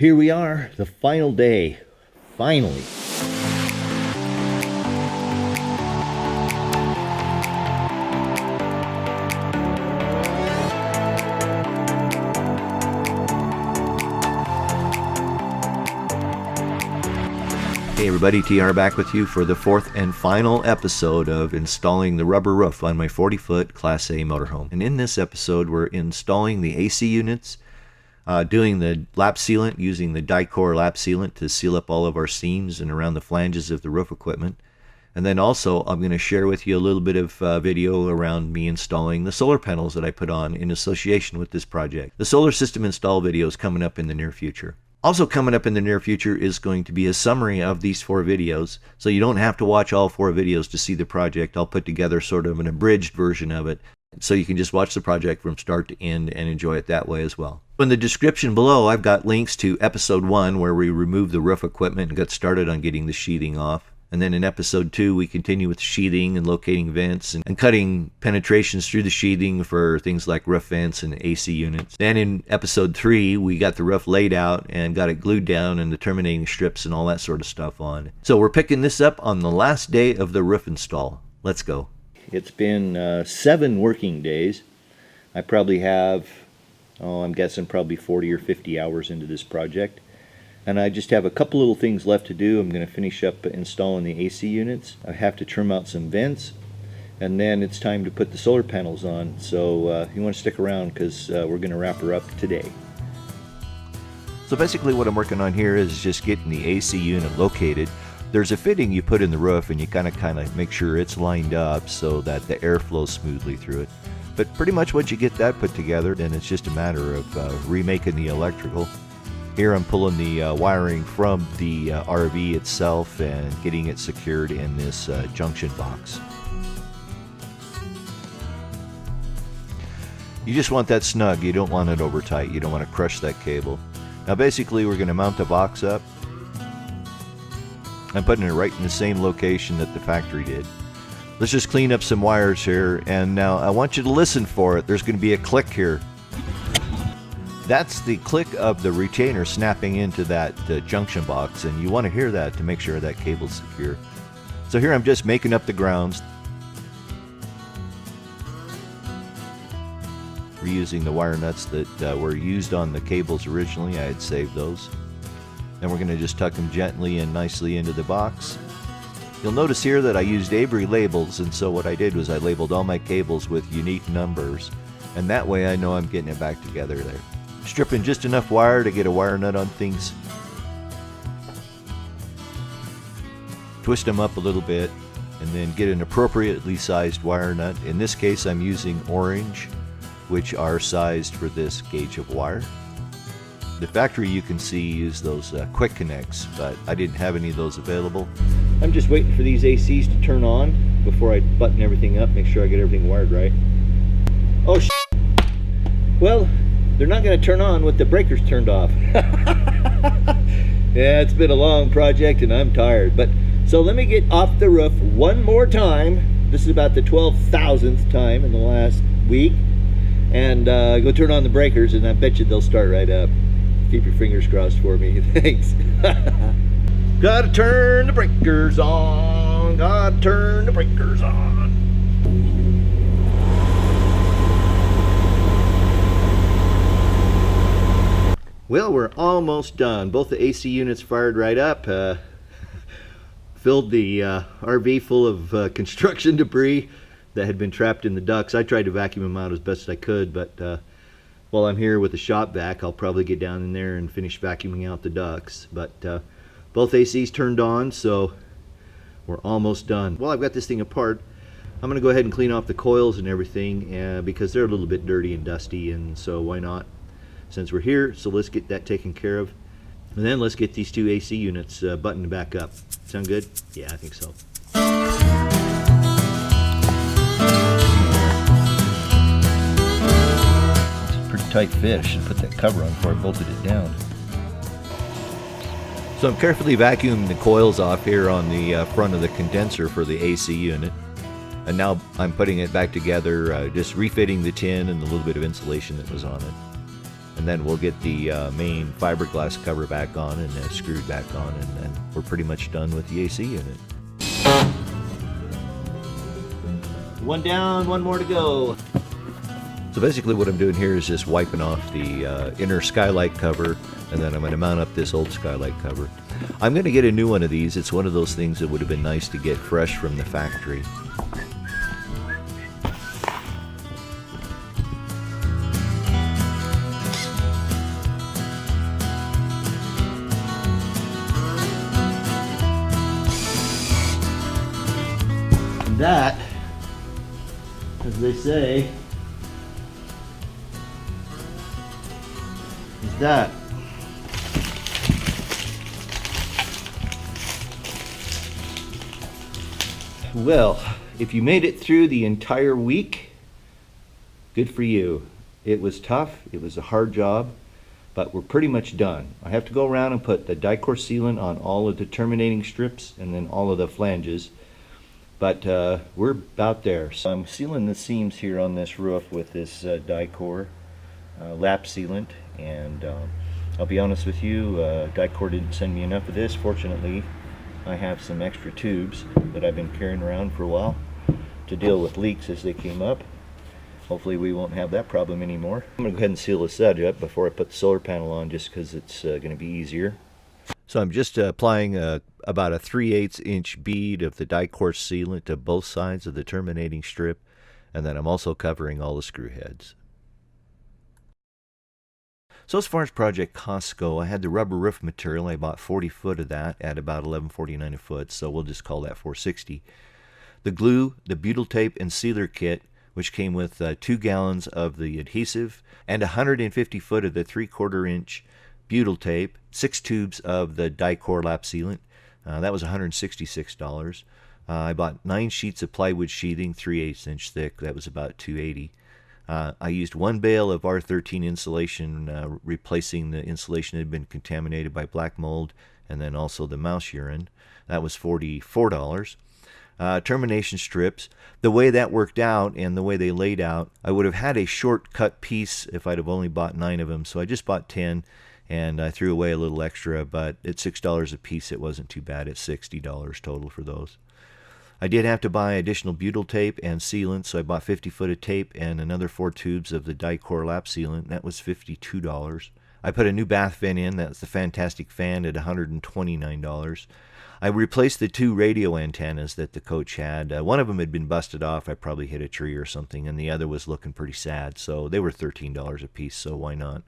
Here we are, the final day. Finally. Hey everybody, TR back with you for the fourth and final episode of installing the rubber roof on my 40-foot Class A motorhome. And in this episode, we're installing the AC units, doing the lap sealant, using the Dicor lap sealant to seal up all of our seams and around the flanges of the roof equipment. And then also, I'm going to share with you a little bit of video around me installing the solar panels that I put on in association with this project. The solar system install video is coming up in the near future. Also coming up in the near future is going to be a summary of these 4 videos, so you don't have to watch all 4 videos to see the project. I'll put together sort of an abridged version of it, so you can just watch the project from start to end and enjoy it that way as well. In the description below, I've got links to episode 1, where we removed the roof equipment and got started on getting the sheathing off. And then in episode 2, we continue with sheathing and locating vents and cutting penetrations through the sheathing for things like roof vents and AC units. Then in episode 3, we got the roof laid out and got it glued down and the terminating strips and all that sort of stuff on. So we're picking this up on the last day of the roof install. Let's go. It's been 7 working days. I probably have, I'm guessing probably 40 or 50 hours into this project. And I just have a couple little things left to do. I'm going to finish up installing the AC units. I have to trim out some vents, and then it's time to put the solar panels on. So you want to stick around because we're going to wrap her up today. So basically what I'm working on here is just getting the AC unit located. There's a fitting you put in the roof, and you kind of make sure it's lined up so that the air flows smoothly through it. But pretty much once you get that put together, then it's just a matter of remaking the electrical. Here I'm pulling the wiring from the RV itself and getting it secured in this junction box. You just want that snug, you don't want it over tight, you don't want to crush that cable. Now basically we're going to mount the box up. I'm putting it right in the same location that the factory did. Let's just clean up some wires here, and now I want you to listen for it. There's going to be a click here. That's the click of the retainer snapping into that junction box, and you want to hear that to make sure that cable's secure. So here I'm just making up the grounds. Reusing the wire nuts that were used on the cables originally. I had saved those. And we're going to just tuck them gently and nicely into the box. You'll notice here that I used Avery labels, and so what I did was I labeled all my cables with unique numbers, and that way I know I'm getting it back together there. Stripping just enough wire to get a wire nut on things. Twist them up a little bit and then get an appropriately sized wire nut. In this case I'm using orange, which are sized for this gauge of wire. The factory, you can see, used those quick connects, but I didn't have any of those available. I'm just waiting for these ACs to turn on before I button everything up, make sure I get everything wired right. Oh shit. Well, they're not going to turn on with the breakers turned off. Yeah, it's been a long project and I'm tired. But so let me get off the roof one more time. This is about the 12,000th time in the last week. And go turn on the breakers, and I bet you they'll start right up. Keep your fingers crossed for me. Thanks. Gotta turn the breakers on. Gotta turn the breakers on. Well, we're almost done. Both the AC units fired right up. Filled the RV full of construction debris that had been trapped in the ducts. I tried to vacuum them out as best I could, but while I'm here with the shop vac, I'll probably get down in there and finish vacuuming out the ducts. But both ACs turned on, so we're almost done. While I've got this thing apart, I'm going to go ahead and clean off the coils and everything because they're a little bit dirty and dusty, and so why not? Since we're here, so let's get that taken care of. And then let's get these 2 AC units buttoned back up. Sound good? Yeah, I think so. It's a pretty tight fit. I should put that cover on before I bolted it down. So I'm carefully vacuuming the coils off here on the front of the condenser for the AC unit. And now I'm putting it back together, just refitting the tin and the little bit of insulation that was on it. and then we'll get the main fiberglass cover back on and screwed back on, and then we're pretty much done with the AC unit. One down, one more to go. So basically what I'm doing here is just wiping off the inner skylight cover, and then I'm going to mount up this old skylight cover. I'm going to get a new one of these. It's one of those things that would have been nice to get fresh from the factory. And that, as they say, is that. Well, if you made it through the entire week, good for you. It was tough, it was a hard job, but we're pretty much done. I have to go around and put the Dicor sealant on all of the terminating strips and then all of the flanges, but we're about there. So I'm sealing the seams here on this roof with this Dicor lap sealant, and I'll be honest with you, Dicor didn't send me enough of this. Fortunately, I have some extra tubes that I've been carrying around for a while to deal with leaks as they came up. Hopefully we won't have that problem anymore. I'm going to go ahead and seal this edge up before I put the solar panel on, just because it's going to be easier. So I'm just applying about a 3/8 inch bead of the Dicor sealant to both sides of the terminating strip, and then I'm also covering all the screw heads. So as far as project costs go, I had the rubber roof material. I bought 40 foot of that at about $11.49 a foot, so we'll just call that $460. The glue, the butyl tape, and sealer kit, which came with 2 gallons of the adhesive and 150 foot of the 3/4 inch butyl tape, 6 tubes of the Dicor lap sealant. That was $166. I bought 9 sheets of plywood sheathing, 3/8 inch thick. That was about $280. I used 1 bale of R13 insulation, replacing the insulation that had been contaminated by black mold, and then also the mouse urine. That was $44. Termination strips, the way that worked out and the way they laid out, I would have had a short cut piece if I'd have only bought 9 of them, so I just bought 10, and I threw away a little extra, but at $6 a piece it wasn't too bad. It's $60 total for those. I did have to buy additional butyl tape and sealant, so I bought 50 foot of tape and another 4 tubes of the Dicor lap sealant. That was $52. I put a new bath vent in. That's the Fantastic Fan at $129. I replaced the 2 radio antennas that the coach had. One of them had been busted off. I probably hit a tree or something, and the other was looking pretty sad, so they were $13 a piece, so why not?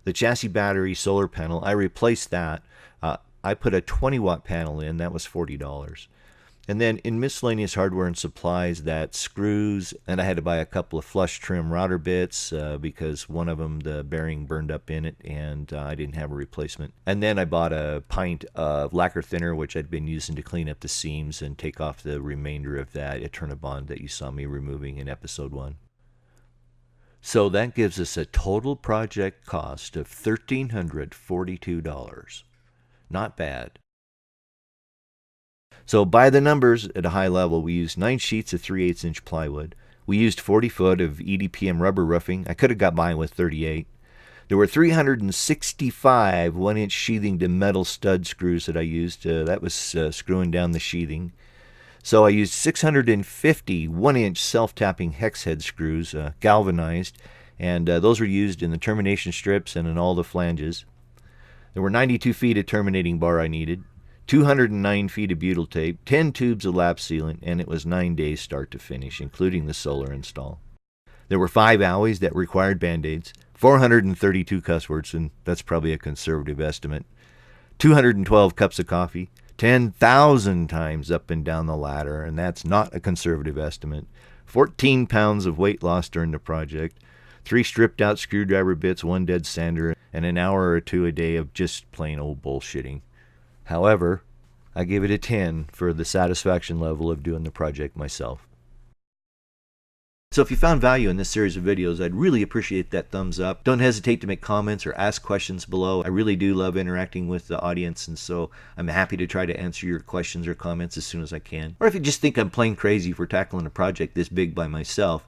The chassis battery solar panel, I replaced that. I put a 20-watt panel in. That was $40. And then in miscellaneous hardware and supplies, that screws, and I had to buy a couple of flush trim router bits because one of them, the bearing burned up in it, and I didn't have a replacement. And then I bought a pint of lacquer thinner, which I'd been using to clean up the seams and take off the remainder of that Eternabond that you saw me removing in episode 1. So that gives us a total project cost of $1,342. Not bad. So by the numbers at a high level, we used 9 sheets of 3/8 inch plywood. We used 40 foot of EDPM rubber roofing. I could have got by with 38. There were 365 1-inch sheathing to metal stud screws that I used. That was screwing down the sheathing. So I used 650 1-inch self-tapping hex head screws, galvanized, and those were used in the termination strips and in all the flanges. There were 92 feet of terminating bar I needed. 209 feet of butyl tape, 10 tubes of lap sealant, and it was 9 days start to finish, including the solar install. There were 5 owies that required band-aids, 432 cuss words, and that's probably a conservative estimate, 212 cups of coffee, 10,000 times up and down the ladder, and that's not a conservative estimate, 14 pounds of weight loss during the project, 3 stripped-out screwdriver bits, 1 dead sander, and an hour or 2 a day of just plain old bullshitting. However, I give it a 10 for the satisfaction level of doing the project myself. So if you found value in this series of videos, I'd really appreciate that thumbs up. Don't hesitate to make comments or ask questions below. I really do love interacting with the audience, and so I'm happy to try to answer your questions or comments as soon as I can. Or if you just think I'm plain crazy for tackling a project this big by myself,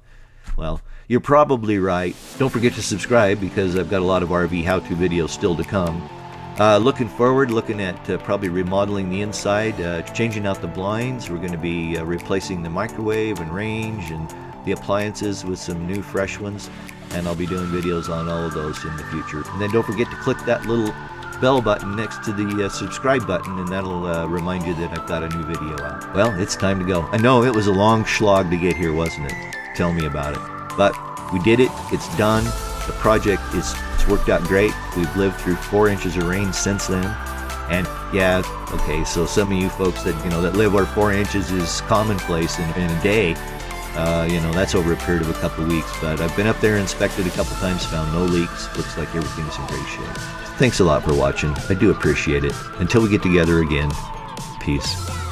Well, you're probably right. Don't forget to subscribe because I've got a lot of RV how-to videos still to come. Looking forward, looking at probably remodeling the inside, changing out the blinds. We're going to be replacing the microwave and range and the appliances with some new fresh ones. And I'll be doing videos on all of those in the future. And then don't forget to click that little bell button next to the subscribe button, and that'll remind you that I've got a new video out. Well, it's time to go. I know it was a long slog to get here, wasn't it? Tell me about it. But we did it. It's done. The project it's worked out great. We've lived through 4 inches of rain since then. And yeah, okay, so some of you folks that that live where 4 inches is commonplace in a day, that's over a period of a couple of weeks. But I've been up there, inspected a couple times, found no leaks. Looks like everything's in great shape. Thanks a lot for watching. I do appreciate it. Until we get together again, peace.